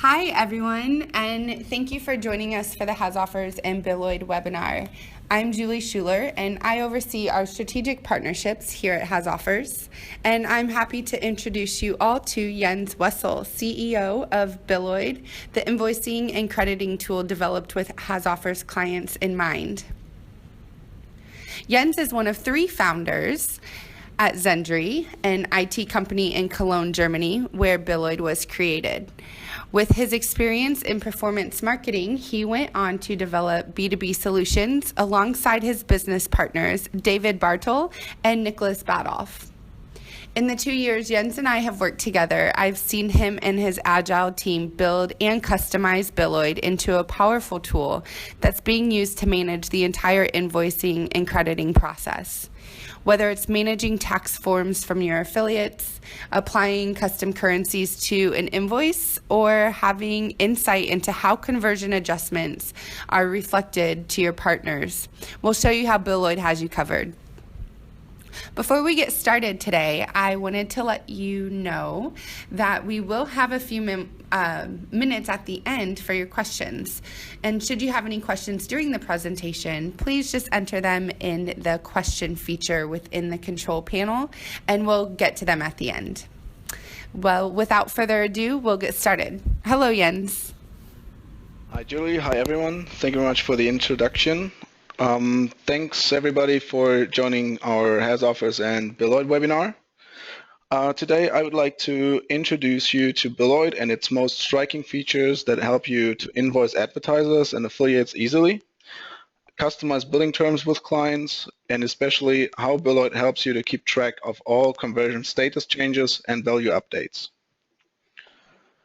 Hi, everyone, and thank you for joining us for the HasOffers Billoid webinar. I'm Julie Schuler, and I oversee our strategic partnerships here at HasOffers. And I'm happy to introduce you all to Jens Wessel, CEO of Billoid, the invoicing and crediting tool developed with HasOffers clients in mind. Jens is one of three founders at Zendri, an IT company in Cologne, Germany, where Billoid was created. With his experience in performance marketing, he went on to develop B2B solutions alongside his business partners, David Bartel and Nicholas Badolf. In the 2 years Jens and I have worked together, I've seen him and his agile team build and customize Billoid into a powerful tool that's being used to manage the entire invoicing and crediting process. Whether it's managing tax forms from your affiliates, applying custom currencies to an invoice, or having insight into how conversion adjustments are reflected to your partners, we'll show you how Billoid has you covered. Before we get started today, I wanted to let you know that we will have a few minutes at the end for your questions. And should you have any questions during the presentation, please just enter them in the question feature within the control panel, and we'll get to them at the end. Well, without further ado, we'll get started. Hello, Jens. Hi, Julie. Hi, everyone. Thank you very much for the introduction. Thanks everybody for joining our HasOffers and Billoid webinar. Today I would like to introduce you to Billoid and its most striking features that help you to invoice advertisers and affiliates easily, customize billing terms with clients, and especially how Billoid helps you to keep track of all conversion status changes and value updates.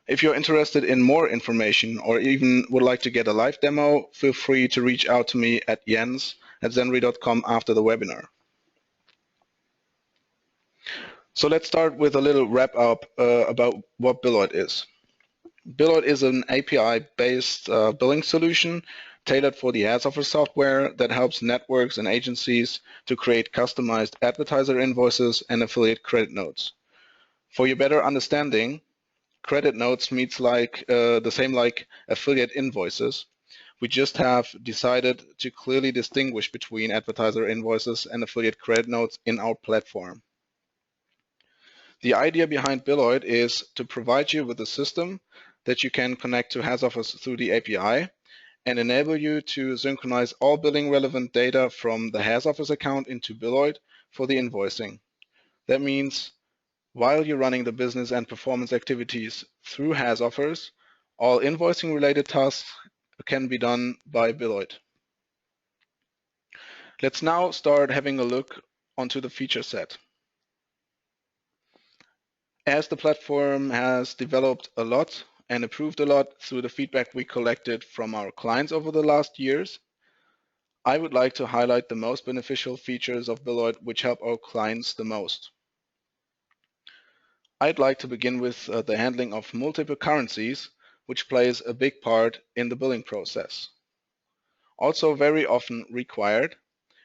If you're interested in more information or even would like to get a live demo, feel free to reach out to me at jens@zendri.com after the webinar. So let's start with a little wrap up about what Billoid is. Billoid is an API-based billing solution tailored for the HasOffers software that helps networks and agencies to create customized advertiser invoices and affiliate credit notes. For your better understanding, credit notes means the same like affiliate invoices. We just have decided to clearly distinguish between advertiser invoices and affiliate credit notes in our platform. The idea behind Billoid is to provide you with a system that you can connect to HasOffers through the API and enable you to synchronize all billing relevant data from the HasOffers account into Billoid for the invoicing. That means while you're running the business and performance activities through HasOffers, all invoicing related tasks can be done by Billoid. Let's now start having a look onto the feature set. As the platform has developed a lot and improved a lot through the feedback we collected from our clients over the last years, I would like to highlight the most beneficial features of Billoid which help our clients the most. I'd like to begin with the handling of multiple currencies, which plays a big part in the billing process. Also very often required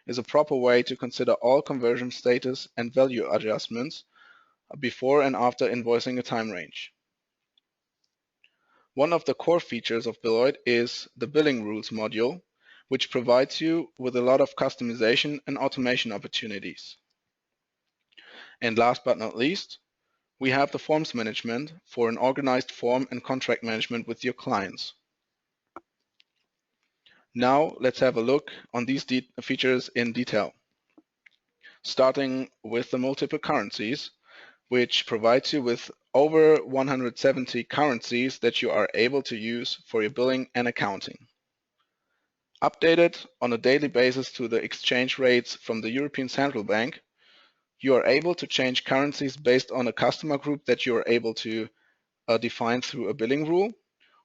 is a proper way to consider all conversion status and value adjustments before and after invoicing a time range. One of the core features of Billoid is the billing rules module, which provides you with a lot of customization and automation opportunities. And last but not least, we have the forms management for an organized form and contract management with your clients. Now let's have a look on these features in detail. Starting with the multiple currencies, which provides you with over 170 currencies that you are able to use for your billing and accounting. Updated on a daily basis to the exchange rates from the European Central Bank, you are able to change currencies based on a customer group that you are able to define through a billing rule,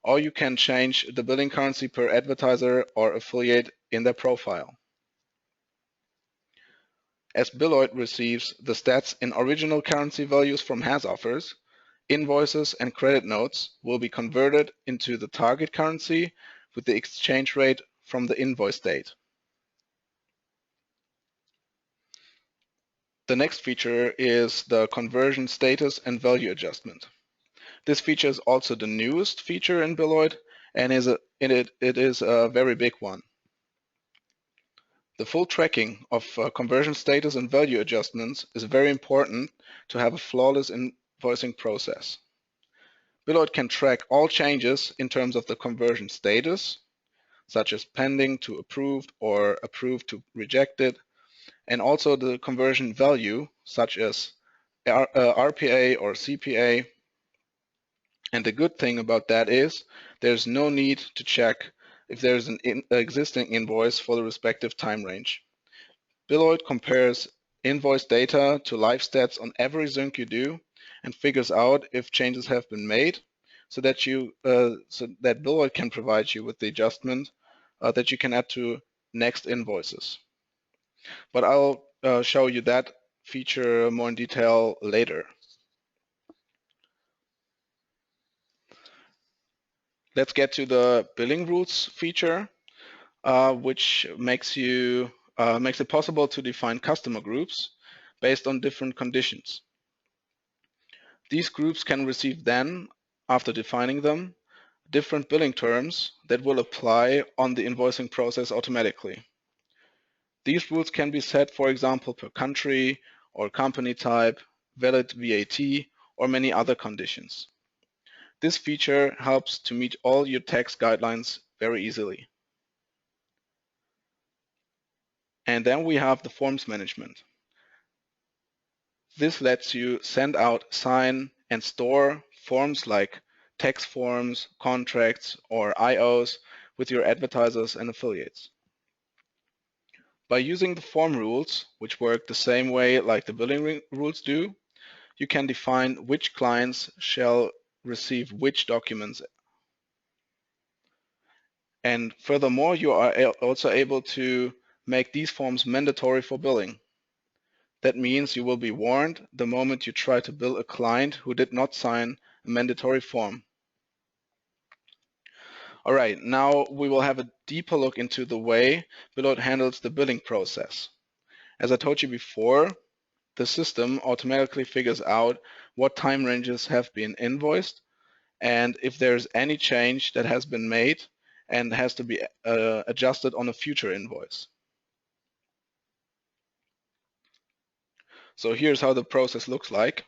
or you can change the billing currency per advertiser or affiliate in their profile. As Billoid receives the stats in original currency values from HasOffers, invoices and credit notes will be converted into the target currency with the exchange rate from the invoice date. The next feature is the conversion status and value adjustment. This feature is also the newest feature in Billoid, and it is a very big one. The full tracking of conversion status and value adjustments is very important to have a flawless invoicing process. Billoid can track all changes in terms of the conversion status, such as pending to approved or approved to rejected, and also the conversion value, such as RPA or CPA. And the good thing about that is there's no need to check if there's an existing invoice for the respective time range. Billoid compares invoice data to live stats on every sync you do and figures out if changes have been made so that Billoid can provide you with the adjustment that you can add to next invoices. But I'll show you that feature more in detail later. Let's get to the billing rules feature, which makes it possible to define customer groups based on different conditions. These groups can receive then, after defining them, different billing terms that will apply on the invoicing process automatically. These rules can be set, for example, per country or company type, valid VAT, or many other conditions. This feature helps to meet all your tax guidelines very easily. And then we have the forms management. This lets you send out, sign, and store forms like tax forms, contracts, or IOs with your advertisers and affiliates. By using the form rules, which work the same way like the billing rules do, you can define which clients shall receive which documents. And furthermore, you are also able to make these forms mandatory for billing. That means you will be warned the moment you try to bill a client who did not sign a mandatory form. All right, now we will have a deeper look into the way Billoid handles the billing process. As I told you before, the system automatically figures out what time ranges have been invoiced and if there's any change that has been made and has to be adjusted on a future invoice. So here's how the process looks like.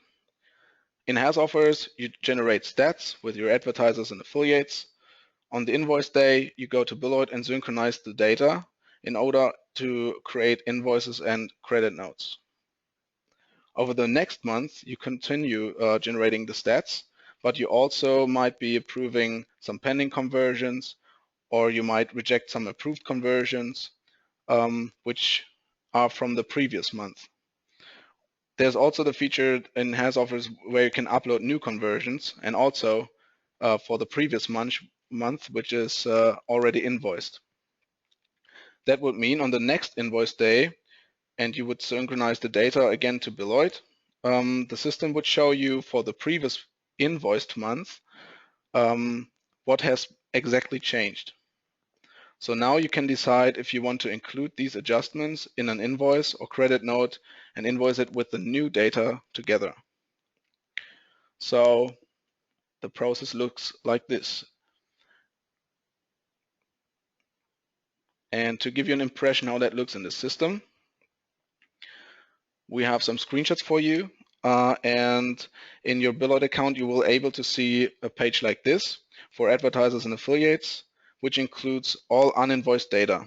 In HasOffers, you generate stats with your advertisers and affiliates. On the invoice day, you go to Billoid and synchronize the data in order to create invoices and credit notes. Over the next month, you continue generating the stats, but you also might be approving some pending conversions, or you might reject some approved conversions, which are from the previous month. There's also the feature in HasOffers where you can upload new conversions and also for the previous month, which is already invoiced. That would mean on the next invoice day, and you would synchronize the data again to Billoid, the system would show you for the previous invoiced month what has exactly changed. So now you can decide if you want to include these adjustments in an invoice or credit note and invoice it with the new data together. So the process looks like this. And to give you an impression how that looks in the system, we have some screenshots for you. And in your Billoid account, you will be able to see a page like this for advertisers and affiliates, which includes all uninvoiced data.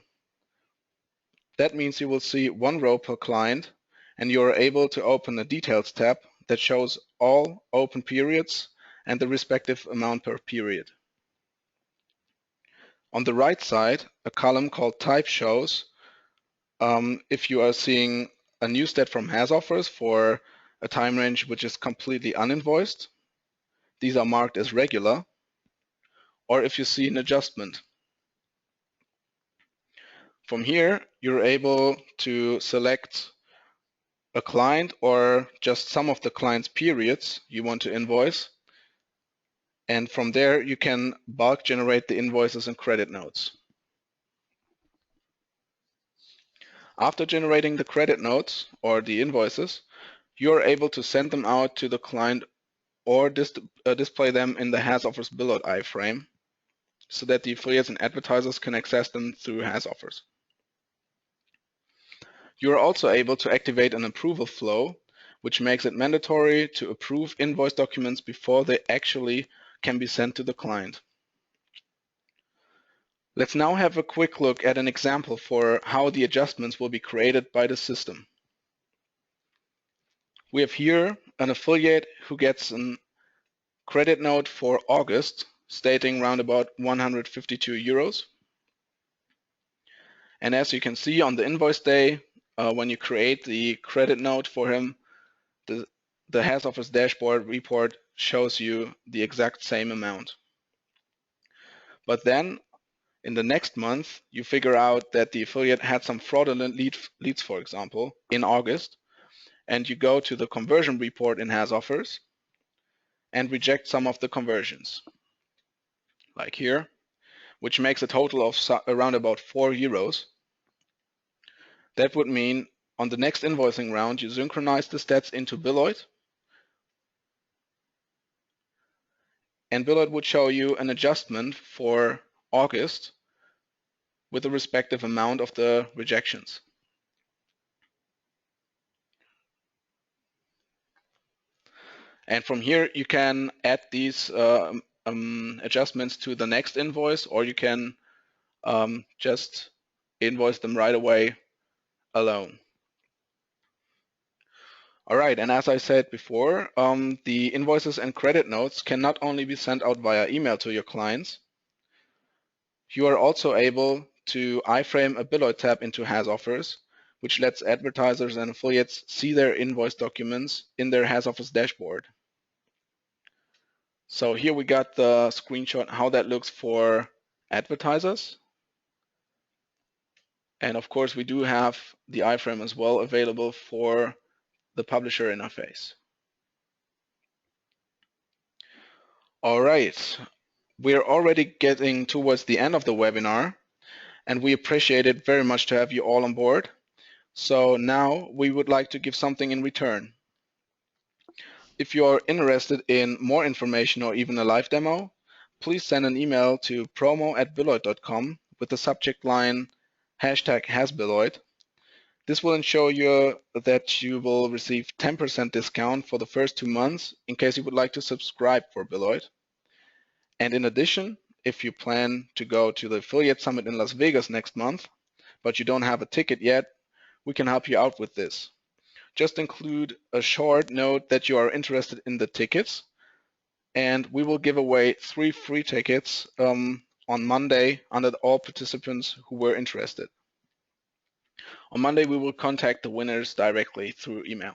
That means you will see one row per client, and you are able to open a details tab that shows all open periods and the respective amount per period. On the right side, a column called type shows if you are seeing a new stat from HasOffers for a time range which is completely uninvoiced. These are marked as regular, or if you see an adjustment. From here, you're able to select a client or just some of the client's periods you want to invoice. And from there, you can bulk generate the invoices and credit notes. After generating the credit notes or the invoices, you're able to send them out to the client or display them in the HasOffers Billoid iframe so that the affiliates and advertisers can access them through HasOffers. You are also able to activate an approval flow, which makes it mandatory to approve invoice documents before they actually can be sent to the client. Let's now have a quick look at an example for how the adjustments will be created by the system. We have here an affiliate who gets a credit note for August stating around about 152 euros. And as you can see on the invoice day, when you create the credit note for him, the HasOffers dashboard report shows you the exact same amount. But then in the next month, you figure out that the affiliate had some fraudulent leads, for example, in August, and you go to the conversion report in HasOffers and reject some of the conversions, like here, which makes a total of around about 4 euros. That would mean on the next invoicing round, you synchronize the stats into Billoid, and Billoid would show you an adjustment for August with the respective amount of the rejections. And from here, you can add these adjustments to the next invoice, or you can just invoice them right away alone. All right, and as I said before, the invoices and credit notes can not only be sent out via email to your clients, you are also able to iframe a Billoid tab into HasOffers, which lets advertisers and affiliates see their invoice documents in their HasOffers dashboard. So here we got the screenshot how that looks for advertisers. And of course, we do have the iframe as well available for the publisher interface. All right, we're already getting towards the end of the webinar, and we appreciate it very much to have you all on board. So now we would like to give something in return. If you are interested in more information or even a live demo, please send an email to promo@billoid.com with the subject line #HasBilloid. This will ensure you that you will receive 10% discount for the first 2 months in case you would like to subscribe for Billoid. And in addition, if you plan to go to the Affiliate Summit in Las Vegas next month, but you don't have a ticket yet, we can help you out with this. Just include a short note that you are interested in the tickets, and we will give away 3 free tickets on Monday under all participants who were interested. On Monday, we will contact the winners directly through email.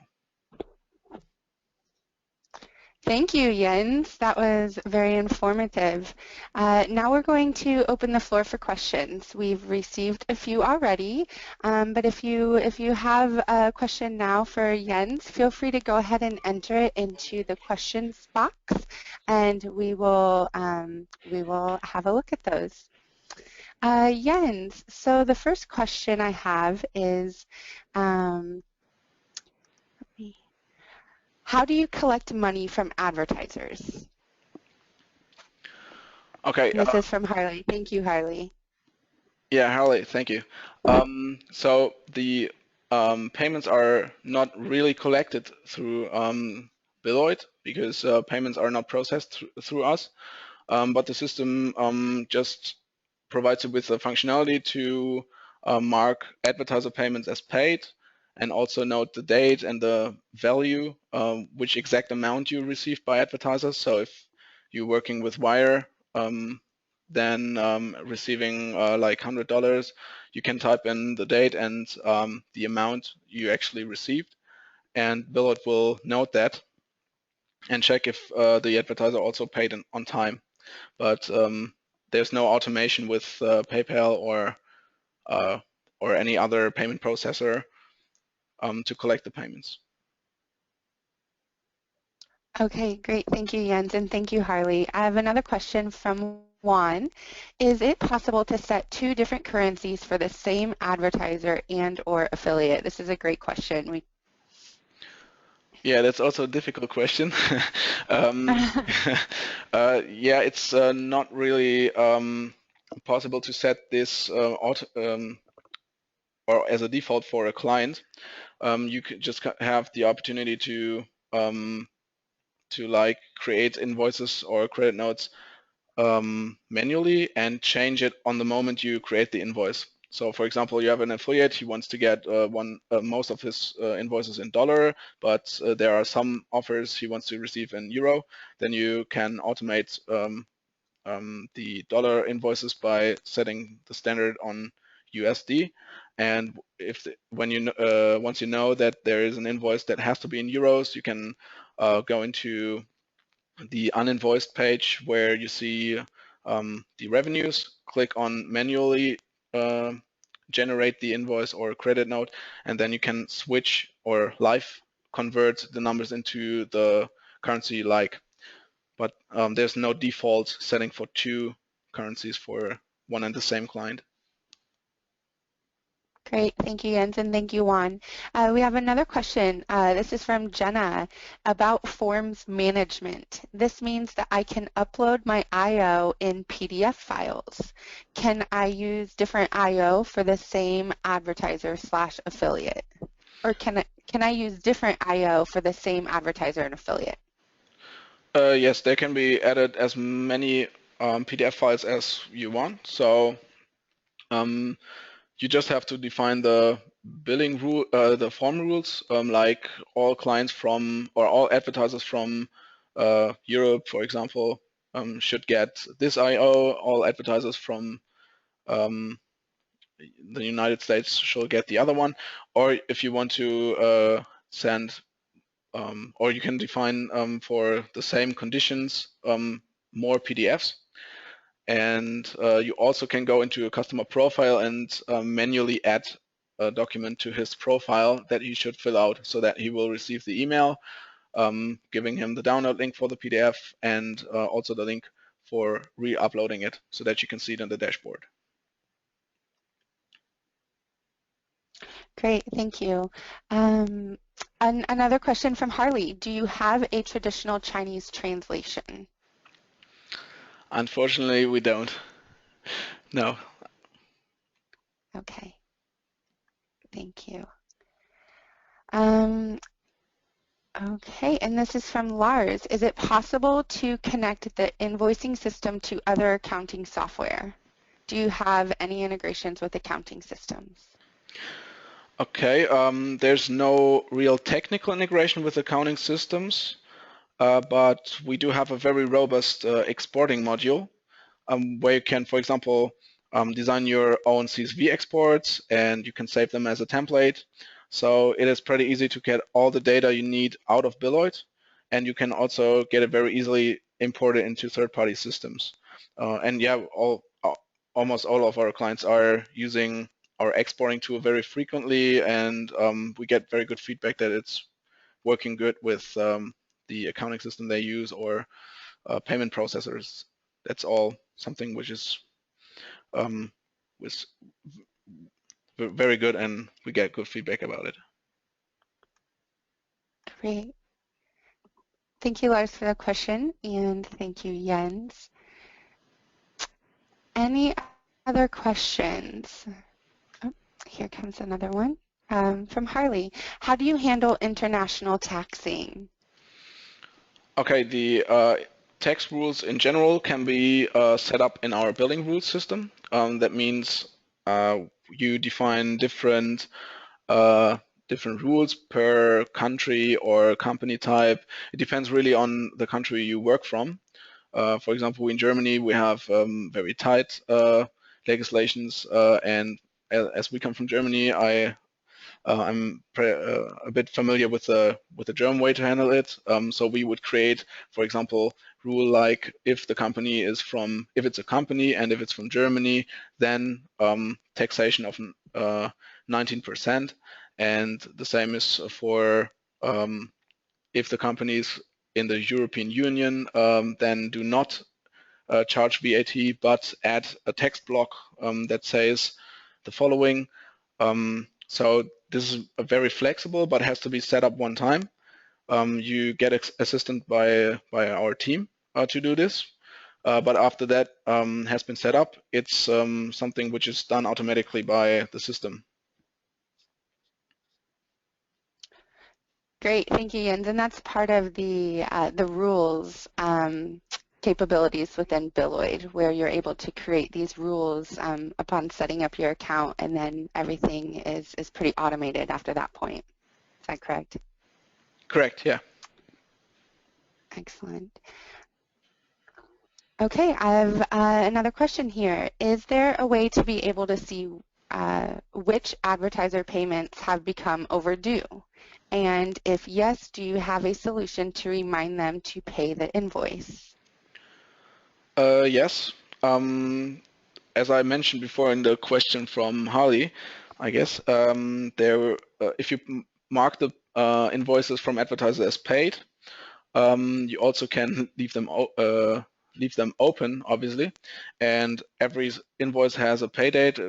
Thank you, Jens. That was very informative. Now we're going to open the floor for questions. We've received a few already, but if you have a question now for Jens, feel free to go ahead and enter it into the questions box, and we will have a look at those. Jens, so the first question I have is, how do you collect money from advertisers? Okay. This is from Harley. Thank you, Harley. Yeah, Harley, thank you. So the payments are not really collected through Billoid because payments are not processed through us, but the system just provides you with the functionality to mark advertiser payments as paid and also note the date and the value, which exact amount you received by advertisers. So if you're working with Wire, then receiving like $100, you can type in the date and the amount you actually received, and Billoid will note that and check if the advertiser also paid on time. But there's no automation with PayPal or any other payment processor to collect the payments. Okay, great. Thank you, Jens, and thank you, Harley. I have another question from Juan. Is it possible to set 2 different currencies for the same advertiser and or affiliate? This is a great question. Yeah, that's also a difficult question. um, yeah, it's not really possible to set this or as a default for a client. You could just have the opportunity um, to like create invoices or credit notes manually and change it on the moment you create the invoice. So, for example, you have an affiliate, he wants to get most of his invoices in dollar, but there are some offers he wants to receive in euro. Then you can automate the dollar invoices by setting the standard on USD. And once you know that there is an invoice that has to be in euros, you can go into the uninvoiced page where you see the revenues, click on manually uh, generate the invoice or credit note, and then you can switch or live convert the numbers into the currency like. But there's no default setting for two currencies for one and the same client. Great, thank you, Jens, and thank you, Juan. We have another question. This is from Jenna about forms management. This means that I can upload my IO in PDF files. Can I use different IO for the same advertiser slash affiliate? Or can I use different IO for the same advertiser and affiliate? Yes, they can be added as many PDF files as you want. So you just have to define the billing rule, the form rules, like all clients from or all advertisers from Europe, for example, should get this IO. All advertisers from the United States should get the other one. Or if you want to send, or you can define for the same conditions more PDFs. And you also can go into a customer profile and manually add a document to his profile that he should fill out so that he will receive the email giving him the download link for the PDF and also the link for re-uploading it so that you can see it in the dashboard. Great, thank you. Another question from Harley. Do you have a traditional Chinese translation? Unfortunately, we don't. No. Okay, thank you. Okay, and this is from Lars. Is it possible to connect the invoicing system to other accounting software? Do you have any integrations with accounting systems? Okay, there's no real technical integration with accounting systems, but we do have a very robust exporting module where you can, for example, design your own CSV exports and you can save them as a template. So it is pretty easy to get all the data you need out of Billoid, and you can also get it very easily imported into third-party systems. And yeah, almost all of our clients are using our exporting tool very frequently, and we get very good feedback that it's working good with the accounting system they use or payment processors. That's all something which is was very good, and we get good feedback about it. Great. Thank you, Lars, for the question, and thank you, Jens. Any other questions? Oh, here comes another one from Harley. How do you handle international taxing? Okay, the tax rules in general can be set up in our billing rules system. That means you define different rules per country or company type. It depends really on the country you work from. For example, in Germany, we have very tight legislations, and as we come from Germany, I'm a bit familiar with the German way to handle it. So we would create, for example, rule like if it's a company and if it's from Germany, then taxation of 19%, and the same is for if the company is in the European Union, then do not charge VAT, but add a text block that says the following. So this is very flexible, but has to be set up one time. You get assisted by our team to do this. But after that has been set up, it's something which is done automatically by the system. Great, thank you, Jens. And that's part of the rules capabilities within Billoid, where you're able to create these rules upon setting up your account, and then everything is pretty automated after that point. Is that correct? Correct, yeah. Excellent. Okay, I have another question here. Is there a way to be able to see which advertiser payments have become overdue? And if yes, do you have a solution to remind them to pay the invoice? Yes. As I mentioned before in the question from Harley, I guess, if you mark the invoices from advertisers as paid, you also can leave them open, obviously, and every invoice has a pay date,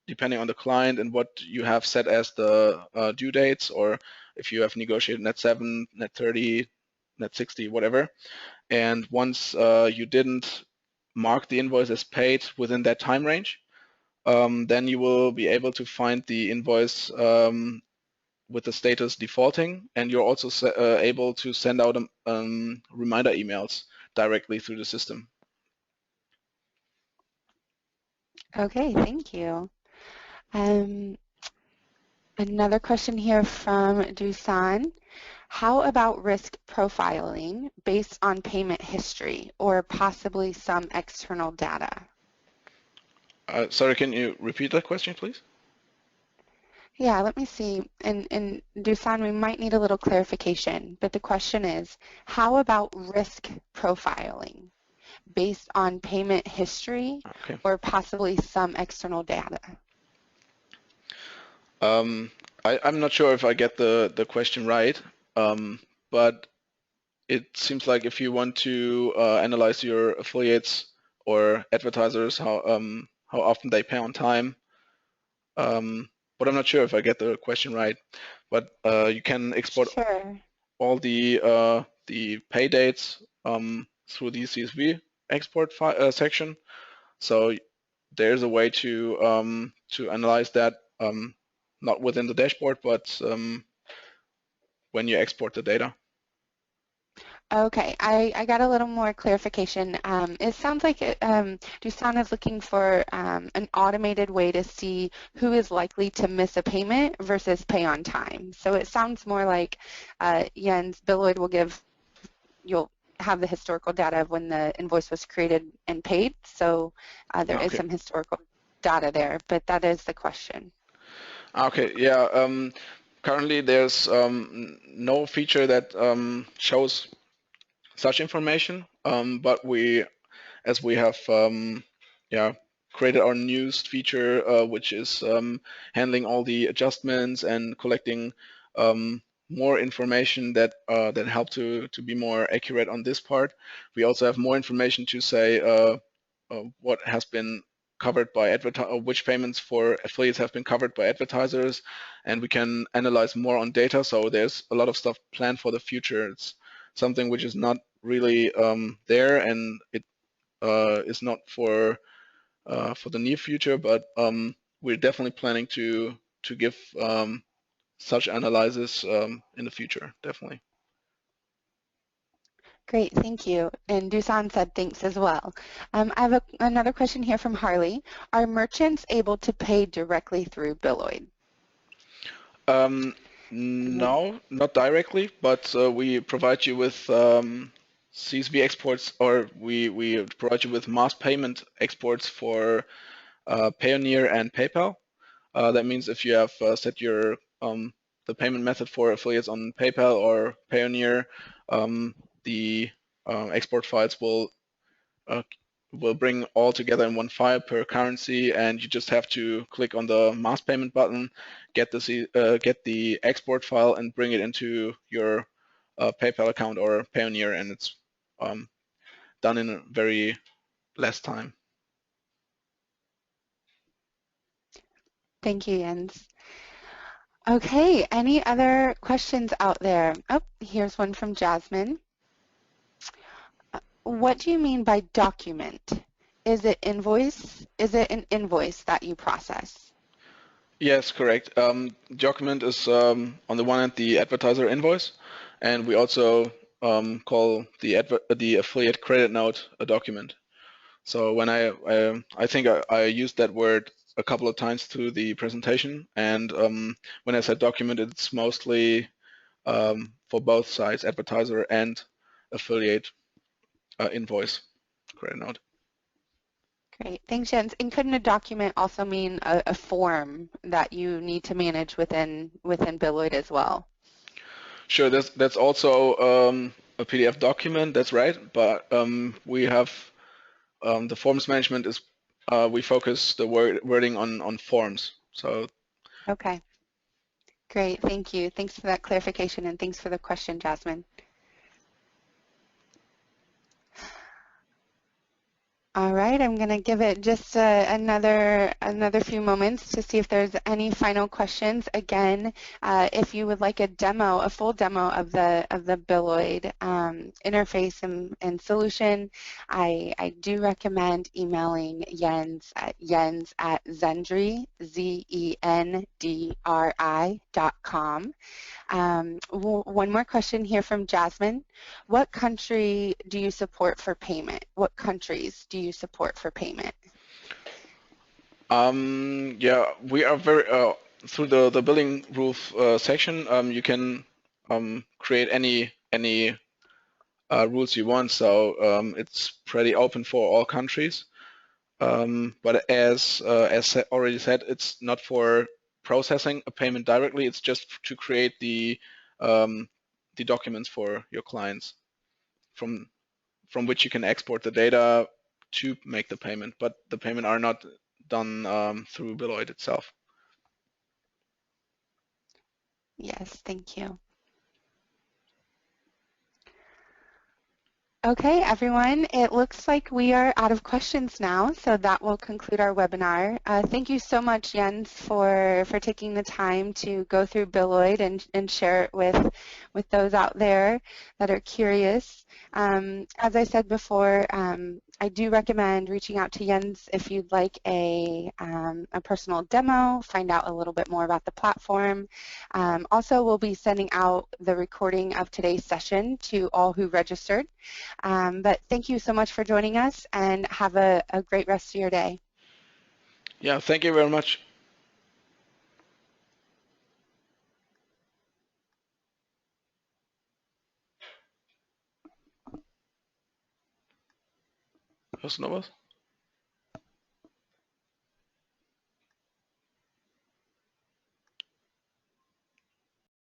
depending on the client and what you have set as the due dates, or if you have negotiated net 7, net 30, net 60, whatever. And once you didn't mark the invoice as paid within that time range, then you will be able to find the invoice with the status defaulting, and you're also able to send out reminder emails directly through the system. Okay, thank you. Another question here from Dusan. How about risk profiling based on payment history or possibly some external data? Sorry, can you repeat that question, please? Yeah, let me see. And Dusan, we might need a little clarification, but the question is, how about risk profiling based on payment history Okay. or possibly some external data? I'm not sure if I get the question right, but it seems like if you want to analyze your affiliates or advertisers, how often they pay on time, but I'm not sure if I get the question right. But you can export Sure. all the pay dates through the CSV export section. So there's a way to analyze that, not within the dashboard, but when you export the data. Okay, I got a little more clarification. It sounds like Dusan is looking for an automated way to see who is likely to miss a payment versus pay on time. So it sounds more like Jens Billoid you'll have the historical data of when the invoice was created and paid. So there is Okay. some historical data there, but that is the question. Okay. Yeah. Currently, there's no feature that shows such information, but as we have yeah, created our news feature, which is handling all the adjustments and collecting more information that help to be more accurate on this part. We also have more information to say what has been covered by which payments for affiliates have been covered by advertisers, and we can analyze more on data. So there's a lot of stuff planned for the future. It's something which is not really there, and it is not for the near future, but we're definitely planning to give such analysis in the future, definitely. Great, thank you. And Dusan said thanks as well. I have another question here from Harley. Are merchants able to pay directly through Billoid? No, not directly, but we provide you with CSV exports, or we provide you with mass payment exports for Payoneer and PayPal. That means if you have set your the payment method for affiliates on PayPal or Payoneer, the export files uh, will bring all together in one file per currency, and you just have to click on the mass payment button, get the export file, and bring it into your PayPal account or Payoneer, and it's done in a very less time. Thank you, Jens. Okay, any other questions out there? Oh, here's one from Jasmine. What do you mean by document? Is it invoice? Is it an invoice that you process? Yes, correct. Document is on the one hand the advertiser invoice, and we also call the affiliate credit note a document. So when I think I used that word a couple of times through the presentation, and when I said document, it's mostly for both sides, advertiser and affiliate invoice credit note. Great, thanks, Jens. And couldn't a document also mean a form that you need to manage within Billoid as well? Sure, that's also a PDF document. That's right, but we have the forms management is we focus the wording on forms. So Okay, great, thank you. Thanks for that clarification and thanks for the question, Jasmine. All right, I'm going to give it just another few moments to see if there's any final questions. Again, if you would like a demo, a full demo of the Billoid interface and solution, I do recommend emailing Jens at Zendri, ZENDRI.com. One more question here from Jasmine. What country do you support for payment? What countries do you support for payment? yeah, we are very through the billing rules section. You can create any rules you want. So it's pretty open for all countries. But as already said, it's not for processing a payment directly. It's just to create the documents for your clients from which you can export the data to make the payment. But the payment are not done through Billoid itself. Yes, thank you. Okay, everyone, it looks like we are out of questions now, so that will conclude our webinar. Thank you so much, Jens, for taking the time to go through Billoid and share it with those out there that are curious. As I said before, I do recommend reaching out to Jens if you'd like a personal demo, find out a little bit more about the platform. Also, we'll be sending out the recording of today's session to all who registered. But thank you so much for joining us and have a great rest of your day. Yeah, thank you very much. Hörst du noch was?